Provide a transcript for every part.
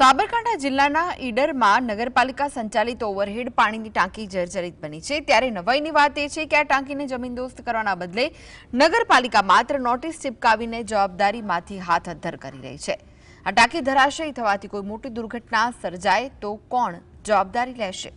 સાબરકાંઠા જિલ્લાના ઈડરમાં નગરપાલિકા સંચાલિત ઓવરહેડ પાણીની ટાંકી જર્જરિત બની છે। ત્યારે નવાઈની વાત એ છે કે આ ટાંકીને જમીનદોસ્ત કરવાના બદલે નગરપાલિકા માત્ર નોટિસ ચિપકાવીને જવાબદારીમાંથી હાથ અદ્ધર કરી રહી છે। આ ટાંકી ધરાશયી થવાથી કોઈ મોટી દુર્ઘટના સર્જાય તો કોણ જવાબદારી લેશે?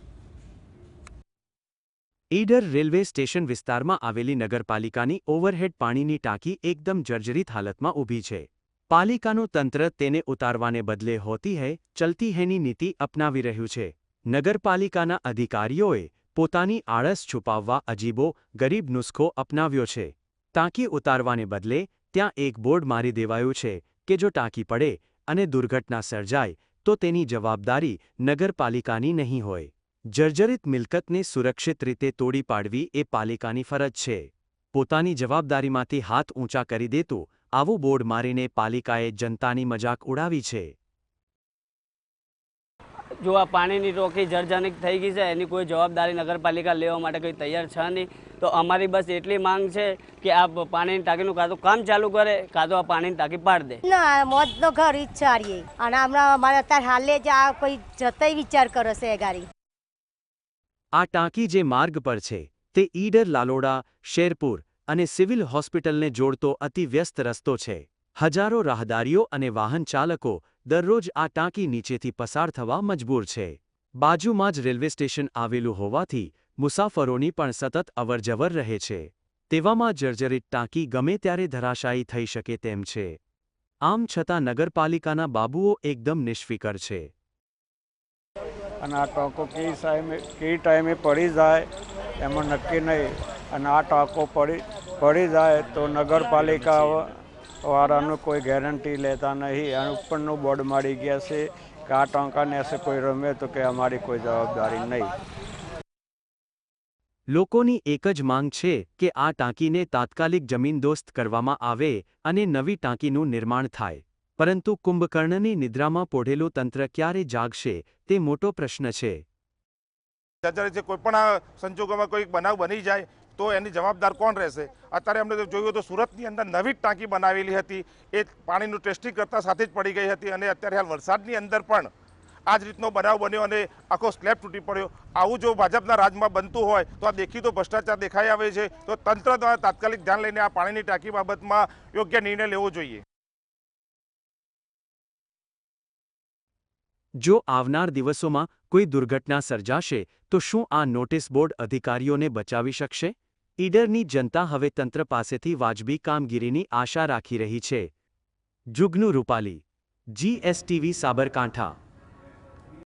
ઈડર રેલવે સ્ટેશન વિસ્તારમાં આવેલી નગરપાલિકાની ઓવરહેડ પાણીની ટાંકી એકદમ જર્જરિત હાલતમાં ઊભી છે। પાલિકાનું તંત્ર તેને ઉતારવાને બદલે હોતી હૈ ચલતી હૈની નીતિ અપનાવી રહ્યું છે। નગરપાલિકાના અધિકારીઓએ પોતાની આળસ છુપાવવા અજીબો ગરીબ નુસ્ખો અપનાવ્યો છે। ટાંકી ઉતારવાને બદલે ત્યાં એક બોર્ડ મારી દેવાયું છે કે જો ટાંકી પડે અને દુર્ઘટના સર્જાય તો તેની જવાબદારી નગરપાલિકાની નહીં હોય। જર્જરિત મિલકતને સુરક્ષિત રીતે તોડી પાડવી એ પાલિકાની ફરજ છે। પોતાની જવાબદારીમાંથી હાથ ઊંચા કરી દેતું આવું બોર્ડ મારીને પાલિકાએ જનતાની મજાક ઉડાવી છે। જો આ પાણીની ટાંકી જર્જરિત થઈ ગઈ છે એની કોઈ જવાબદારી નગરપાલિકા લેવા માટે કોઈ તૈયાર છે નહીં। તો અમારી બસ એટલી માંગ છે કે આ પાણીની ટાંકીનું કાં તો કામ ચાલુ કરે કાં તો આ પાણીની ટાંકી પાડી દે। ના મોતનો ઘર ઈચ્છારીએ અને હમણાં અમારે અત્યારે હાલે જ આ કોઈ જતય વિચાર કરે છે ગાડી। આ ટાંકી જે માર્ગ પર છે તે ઈડર લાલોડા શેરપુર અને સિવિલ હોસ્પિટલને જોડતો અતિ વ્યસ્ત રસ્તો છે। હજારો રાહદારીઓ અને વાહન ચાલકો દરરોજ આ ટાંકી નીચેથી પસાર થવા મજબૂર છે। બાજુમાં જ રેલવે સ્ટેશન આવેલું હોવાથી મુસાફરોની પણ સતત અવરજવર રહે છે। તેવામાં જર્જરિત ટાંકી ગમે ત્યારે ધરાશાયી થઈ શકે તેમ છે। આમ છતાં નગરપાલિકાના બાબુઓ એકદમ નિષ્ફિકર છે। અને આ ટાંકો કઈ ટાઈમે પડી જાય એમાં નક્કી નહીં, અને આ ટાંકો પડી જાય તો નગરપાલિકા વાળાનું કોઈ ગેરંટી લેતા નહીં। અને ઉપરનું બોર્ડ મારી ગયા છે કે આ ટાંકાને એસે કોઈ રમે તો કે અમારી કોઈ જવાબદારી નહીં। લોકોની એક જ માંગ છે કે આ ટાંકીને તાત્કાલિક જમીનદોસ્ત કરવામાં આવે અને નવી ટાંકીનું નિર્માણ થાય। પરંતુ કુંભકર્ણની નિદ્રામાં પોઢેલું તંત્ર ક્યારે જાગશે તે મોટો પ્રશ્ન છે। કોઈ પણ સંજોગોમાં કોઈ બનાવ બની જાય તો એની જવાબદાર કોણ રહેશે? અત્યારે અમને જોયું તો સુરતની અંદર નવી ટાંકી બનાવેલી હતી, એ પાણીનું ટેસ્ટિંગ કરતા સાથે જ પડી ગઈ હતી અને અત્યારે હાલ વલસાડની અંદર પણ આ જ રીતનો બનાવ બન્યો અને આખો સ્લેબ તૂટી પડ્યો। આવું જો ભાજપના રાજમાં બનતું હોય તો આ દેખીતો ભ્રષ્ટાચાર દેખાઈ આવે છે। તો તંત્ર દ્વારા તાત્કાલિક ધ્યાન લઈને આ પાણીની ટાંકી બાબતમાં યોગ્ય નિર્ણય લેવો જોઈએ। જો આવનાર દિવસોમાં કોઈ દુર્ઘટના સર્જાશે તો શું આ નોટિસ બોર્ડ અધિકારીઓને બચાવી શકશે? ઈડરની જનતા હવે તંત્ર પાસેથી વાજબી કામગીરીની આશા રાખી રહી છે। જુગનુ રૂપાલી, GSTV સાબરકાંઠા।